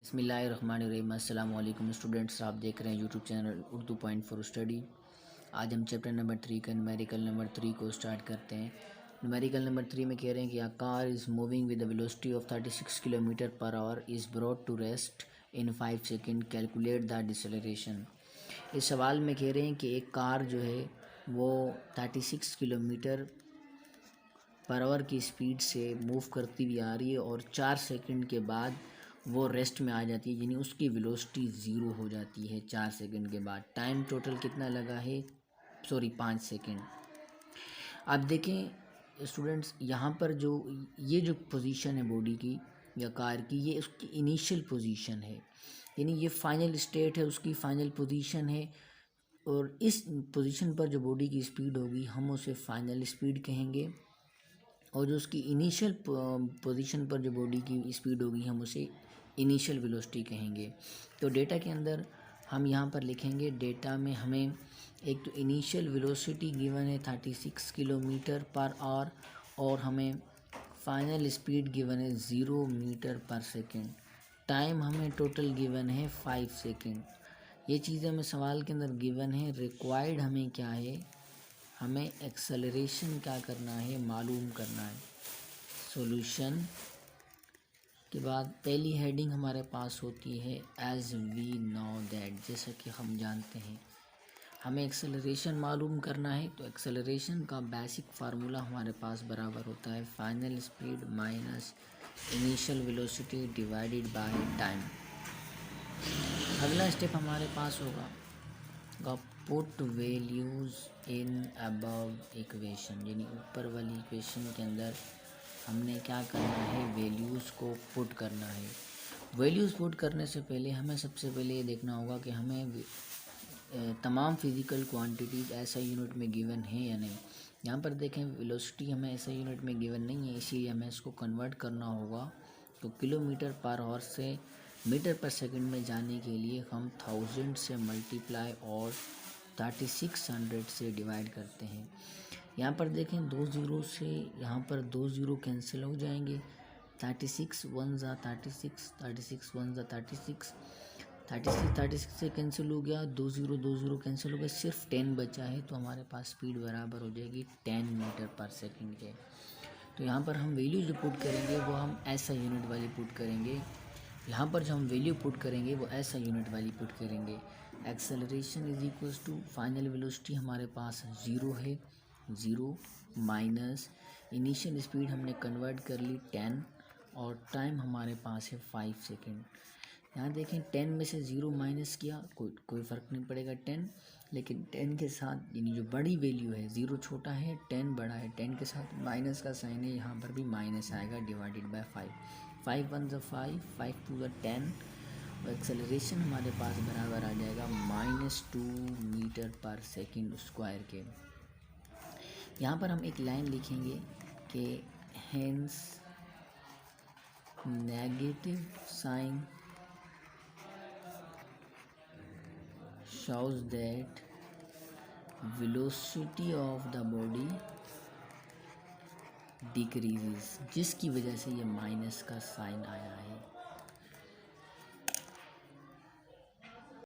बिस्मिल्लाहिर्रहमानिर्रहीम। अस्सलाम वालेकुम स्टूडेंट्स, आप देख रहे हैं YouTube channel Urdu point for study. आज हम चैप्टर नंबर 3 का न्यूमेरिकल नंबर 3 को स्टार्ट करते हैं। न्यूमेरिकल नंबर 3 में कह रहे हैं कि a car is moving with the velocity of 36 kilometre per hour is brought to rest in 5 second, calculate the deceleration. इस सवाल में कह रहे हैं कि एक कार जो है वो 36 किलोमीटर पर आवर की स्पीड से मूव करती हुई आ रही है और 4 सेकंड के बाद वो रेस्ट में आ जाती है, यानी उसकी वेलोसिटी ज़ीरो हो जाती है 4 सेकंड के बाद। टाइम टोटल कितना लगा है, 5 सेकंड। अब देखें स्टूडेंट्स, यहाँ पर ये जो पोजीशन है बॉडी की या कार की, ये उसकी इनिशियल पोजीशन है, यानी ये फाइनल स्टेट है, उसकी फाइनल पोजीशन है। और इस पोजीशन पर जो बॉडी की स्पीड होगी हम उसे फाइनल स्पीड कहेंगे, और जो उसकी इनिशियल पोजीशन पर जो बॉडी की स्पीड होगी हम उसे इनिशियल वेलोसिटी कहेंगे। तो डेटा के अंदर हम यहाँ पर लिखेंगे, डेटा में हमें एक तो इनिशियल वेलोसिटी गिवन है 36 किलोमीटर पर आवर, और हमें फाइनल स्पीड गिवन है 0 मीटर पर सेकेंड। टाइम हमें टोटल गिवन है 5 सेकेंड। ये चीज़ें हमें सवाल के अंदर गिवन है। रिक्वायर्ड हमें क्या है, हमें एक्सेलरेशन क्या करना है, मालूम करना है। सॉल्यूशन के बाद पहली हेडिंग हमारे पास होती है एज वी नो दैट, जैसा कि हम जानते हैं हमें एक्सेलरेशन मालूम करना है। तो एक्सेलरेशन का बेसिक फार्मूला हमारे पास बराबर होता है final speed minus initial velocity divided by time. अगला स्टेप हमारे पास होगा put values in above equation, यानी ऊपर वाली इक्वेशन के अंदर हमने क्या करना है, वैल्यूज़ को पुट करना है। वैल्यूज़ पुट करने से पहले हमें सबसे पहले ये देखना होगा कि हमें तमाम फिज़िकल क्वांटिटीज़ ऐसा यूनिट में गिवन है या नहीं। यहाँ पर देखें वेलोसिटी हमें ऐसा यूनिट में गिवन नहीं है, इसीलिए हमें इसको कन्वर्ट करना होगा। तो किलोमीटर पर आवर से मीटर पर सेकंड में जाने के लिए हम 1000 से मल्टीप्लाई और 3600 से डिवाइड करते हैं। यहाँ पर देखें 2 ज़ीरो से यहाँ पर 2 ज़ीरो कैंसिल हो जाएंगे। 36 1 ज़ा 36, 36 1 ज़ा 36, 36 से कैंसिल हो गया, 2 ज़ीरो कैंसिल हो गया, सिर्फ 10 बचा है। तो हमारे पास स्पीड बराबर हो जाएगी 10 मीटर पर सेकंड के। तो यहाँ पर हम वैल्यू जो पुट करेंगे वो हम ऐसा यूनिट वाली पुट करेंगे। यहाँ पर जो हम वैल्यू पुट करेंगे वो ऐसा यूनिट वाली पुट करेंगे। Acceleration is equals to final velocity हमारे पास 0 है, 0 माइनस इनिशियल स्पीड हमने कन्वर्ट कर ली 10, और टाइम हमारे पास है 5 सेकेंड। यहाँ देखें 10 में से 0 माइनस किया कोई फ़र्क नहीं पड़ेगा 10, लेकिन 10 के साथ यानी जो बड़ी वैल्यू है, 0 छोटा है 10 बड़ा है, 10 के साथ माइनस का साइन है, यहाँ पर भी माइनस आएगा डिवाइडेड बाय 5। 5 1 ज़ा 5, 5 2 ज़ा 10, और एक्सेलरेशन हमारे पास बराबर आ जाएगा -2 मीटर पर सेकेंड स्क्वायर के। यहाँ पर हम एक लाइन लिखेंगे कि hence negative sign shows that velocity of the body decreases, जिसकी वजह से ये माइनस का साइन आया है।